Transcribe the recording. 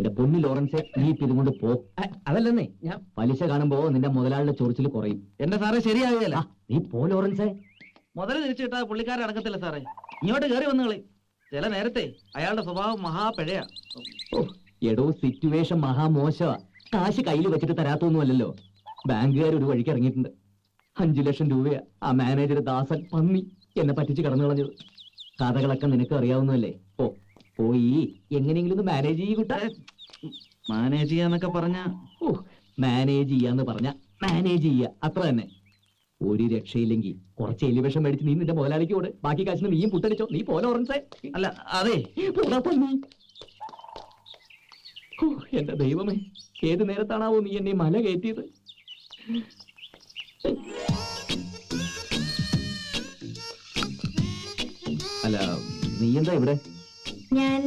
എന്റെ പൊന്നു ലോറൻസ്, നീ ഇപ്പൊ ഇതുകൊണ്ട് പോ. അതല്ലെന്നേ, ഞാൻ പലിശ കാണുമ്പോ നിന്റെ മുതലാളിയുടെ ചൊറിച്ചിൽ കുറയും. എന്റെ സാറേ ശരിയാകുകയല്ല. നീ പോ ലോറൻസേ. മുതല് തിരിച്ചു കിട്ടാതെ പുള്ളിക്കാരൻ അടക്കത്തില്ല സാറേ. ഇങ്ങോട്ട് കയറി വന്നുകളി. ചില നേരത്തെ അയാളുടെ സ്വഭാവം മഹാപിഴയാ. എടോ, സിറ്റുവേഷൻ മഹാമോശമാ. കാശ് കയ്യിൽ വെച്ചിട്ട് തരാത്തൊന്നുമല്ലല്ലോ. ബാങ്കുകാർ ഒരു വഴിക്ക് ഇറങ്ങിയിട്ടുണ്ട്. 5 ലക്ഷം രൂപയാ ആ മാനേജർ ദാസൻ പന്നി എന്നെ പറ്റിച്ച് കടന്നു കളഞ്ഞത്. കഥകളൊക്കെ നിനക്ക് അറിയാവുന്നതല്ലേ. പോയി എങ്ങനെയെങ്കിലും ഒന്ന് മാനേജ് ചെയ്യൂട്ടാ. മാനേജ് ചെയ്യാന്നൊക്കെ പറഞ്ഞ മാനേജ് ചെയ്യാന്ന് പറഞ്ഞ മാനേജ് ചെയ്യ, അത്ര തന്നെ. ഒരു രക്ഷയില്ലെങ്കിൽ കുറച്ച് എലിവേഷൻ മേടിച്ച് നീ നിന്റെ മുതലാളിക്ക് കൂടെ ബാക്കി കാശിന് നീയും പുട്ടടിച്ചോ. നീ പോലെ ഓറൻസേ. അല്ല, അതെ പന്നി. എന്റെ ദൈവമേ, ഏത് നേരത്താണാവോ നീ എന്നെ മല കയറ്റിയത്? അല്ല, നീ എന്താ ഇവിടെ? ഞാൻ